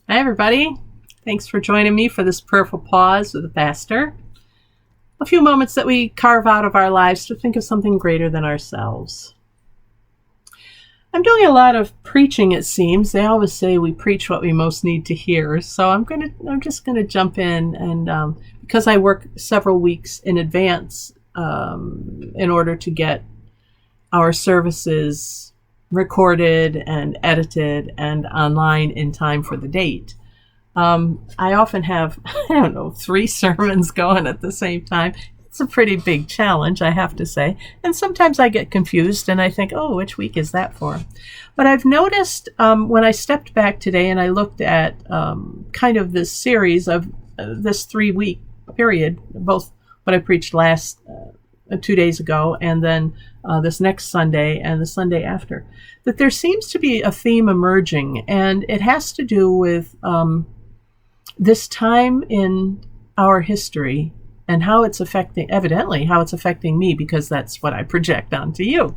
Hi, everybody. Thanks for joining me for this prayerful pause with the pastor. A few moments that we carve out of our lives to think of something greater than ourselves. I'm doing a lot of preaching, it seems. They always say we preach what we most need to hear. So I'm just gonna jump in and because I work several weeks in advance in order to get our services recorded and edited and online in time for the date. I often have, 3 sermons going at the same time. It's a pretty big challenge, I have to say. And sometimes I get confused and I think, oh, which week is that for? But I've noticed when I stepped back today and I looked at kind of this series of this 3-week period, both what I preached last 2 days ago and then this next Sunday and the Sunday after, that there seems to be a theme emerging, and it has to do with this time in our history and how it's affecting me, because that's what I project onto you.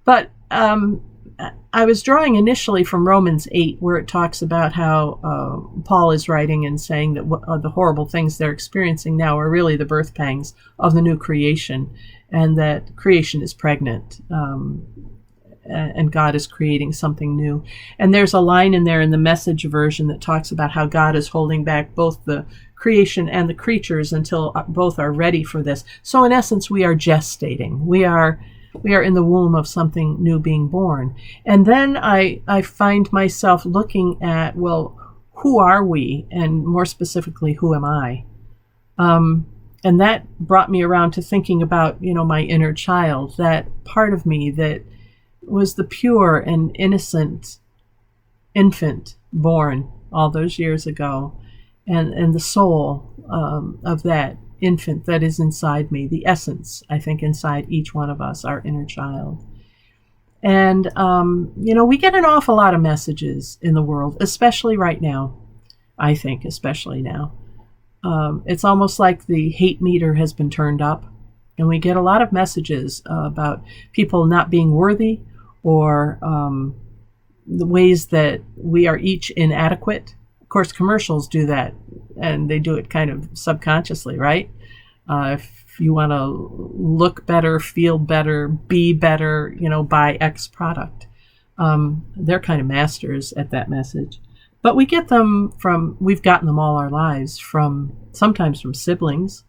But I was drawing initially from Romans 8, where it talks about how Paul is writing and saying that the horrible things they're experiencing now are really the birth pangs of the new creation, and that creation is pregnant. And God is creating something new. And there's a line in there in the Message version that talks about how God is holding back both the creation and the creatures until both are ready for this. So in essence, we are gestating. We are in the womb of something new being born. And then I find myself looking at, well, who are we? And more specifically, who am I? And that brought me around to thinking about, my inner child, that part of me that was the pure and innocent infant born all those years ago, and the soul of that infant that is inside me, the essence, I think, inside each one of us, our inner child. And, we get an awful lot of messages in the world, especially right now, I think, especially now. It's almost like the hate meter has been turned up, and we get a lot of messages about people not being worthy, or the ways that we are each inadequate. Of course, commercials do that, and they do it kind of subconsciously, right? If you want to look better, feel better, be better, buy X product. They're kind of masters at that message. But we've gotten them all our lives, sometimes from siblings,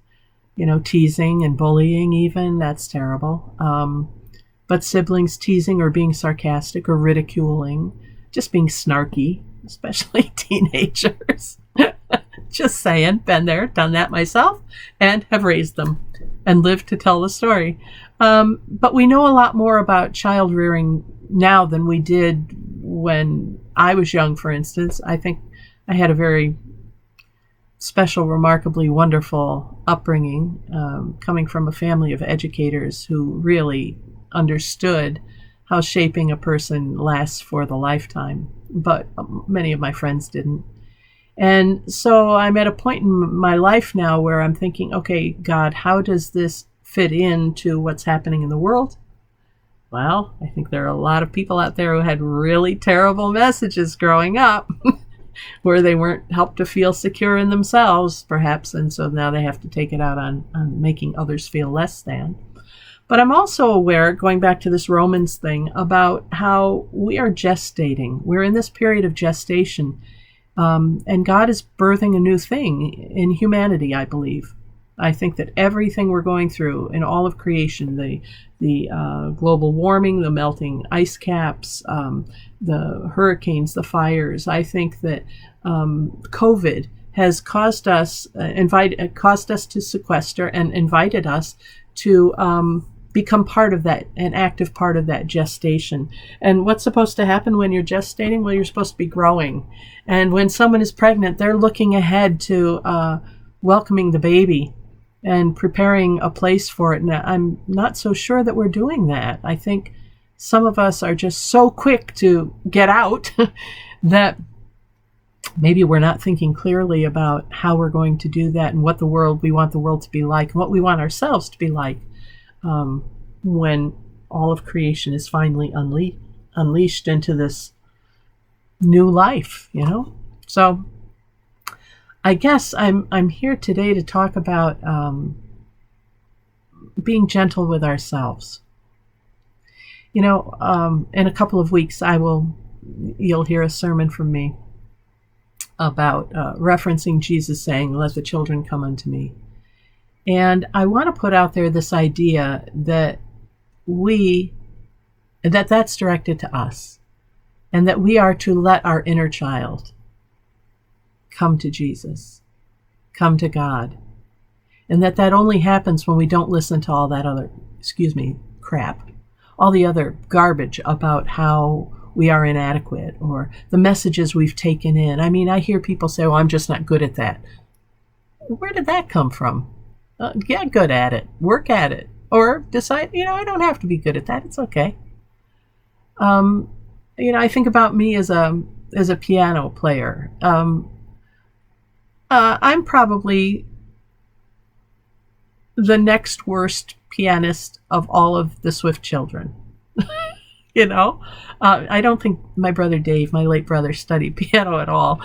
teasing and bullying even. That's terrible. But siblings teasing or being sarcastic or ridiculing, just being snarky, especially teenagers. Just saying, been there, done that myself, and have raised them and lived to tell the story. But we know a lot more about child rearing now than we did when I was young, for instance. I think I had a very special, remarkably wonderful upbringing, coming from a family of educators who really understood how shaping a person lasts for the lifetime, but many of my friends didn't. And so I'm at a point in my life now where I'm thinking, okay, God, how does this fit into what's happening in the world? Well, I think there are a lot of people out there who had really terrible messages growing up where they weren't helped to feel secure in themselves, perhaps, and so now they have to take it out on making others feel less than. But I'm also aware, going back to this Romans thing, about how we are gestating. We're in this period of gestation, and God is birthing a new thing in humanity, I believe. I think that everything we're going through in all of creation, the global warming, the melting ice caps, the hurricanes, the fires, I think that COVID has caused us to sequester and invited us to become part of that, an active part of that gestation. And what's supposed to happen when you're gestating? Well, you're supposed to be growing. And when someone is pregnant, they're looking ahead to welcoming the baby and preparing a place for it. And I'm not so sure that we're doing that. I think some of us are just so quick to get out that maybe we're not thinking clearly about how we're going to do that and what we want the world to be like and what we want ourselves to be like when all of creation is finally unleashed into this new life, So I guess I'm here today to talk about being gentle with ourselves. In a couple of weeks, you'll hear a sermon from me about referencing Jesus saying, "Let the children come unto me." And I want to put out there this idea that that's directed to us, and that we are to let our inner child come to Jesus, come to God, and that only happens when we don't listen to all that other, crap, all the other garbage about how we are inadequate or the messages we've taken in. I mean, I hear people say, "Oh, I'm just not good at that." Where did that come from? Get good at it, work at it, or decide, I don't have to be good at that. It's okay. I think about me as a piano player. I'm probably the next worst pianist of all of the Swift children. I don't think my brother Dave, my late brother, studied piano at all.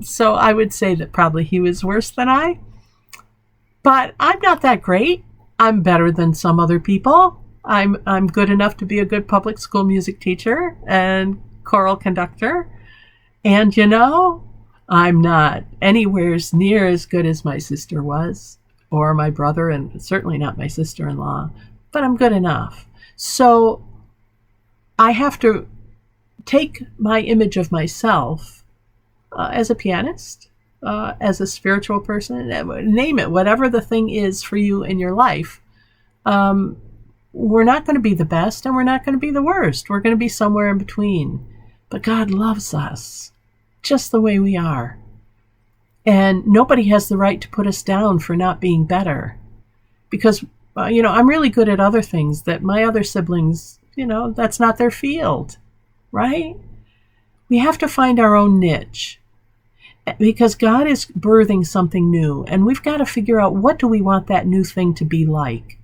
So I would say that probably he was worse than I. But I'm not that great. I'm better than some other people. I'm good enough to be a good public school music teacher and choral conductor. And I'm not anywhere near as good as my sister was, or my brother, and certainly not my sister-in-law, but I'm good enough. So I have to take my image of myself as a pianist, as a spiritual person, name it, whatever the thing is for you in your life. We're not going to be the best and we're not going to be the worst. We're going to be somewhere in between. But God loves us just the way we are. And nobody has the right to put us down for not being better. Because, I'm really good at other things that my other siblings, that's not their field, right? We have to find our own niche. Because God is birthing something new, and we've got to figure out, what do we want that new thing to be like?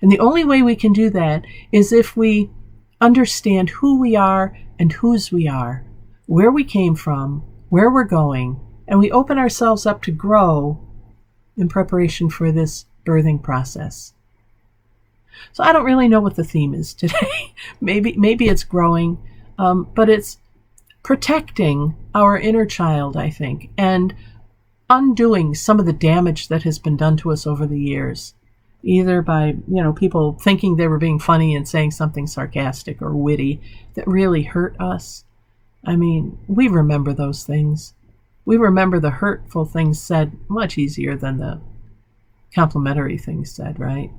And the only way we can do that is if we understand who we are and whose we are, where we came from, where we're going, and we open ourselves up to grow in preparation for this birthing process. So I don't really know what the theme is today. Maybe it's growing, but it's protecting our inner child, I think, and undoing some of the damage that has been done to us over the years, either by, people thinking they were being funny and saying something sarcastic or witty that really hurt us. I mean, we remember those things. We remember the hurtful things said much easier than the complimentary things said, right?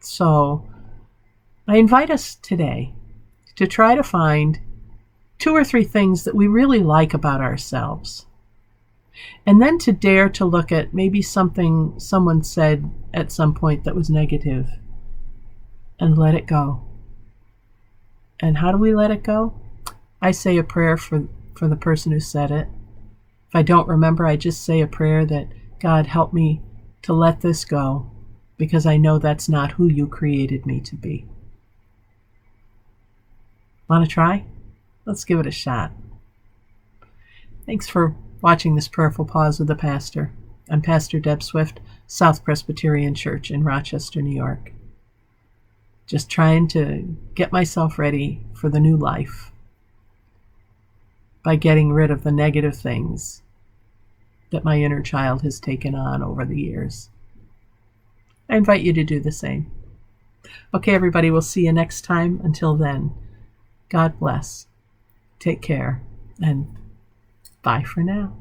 So I invite us today to try to find 2 or 3 things that we really like about ourselves. And then to dare to look at maybe something someone said at some point that was negative and let it go. And how do we let it go? I say a prayer for the person who said it. If I don't remember, I just say a prayer that, God, help me to let this go, because I know that's not who you created me to be. Want to try? Let's give it a shot. Thanks for watching this Prayerful Pause with the Pastor. I'm Pastor Deb Swift, South Presbyterian Church in Rochester, New York. Just trying to get myself ready for the new life by getting rid of the negative things that my inner child has taken on over the years. I invite you to do the same. Okay, everybody, we'll see you next time. Until then, God bless. Take care, and bye for now.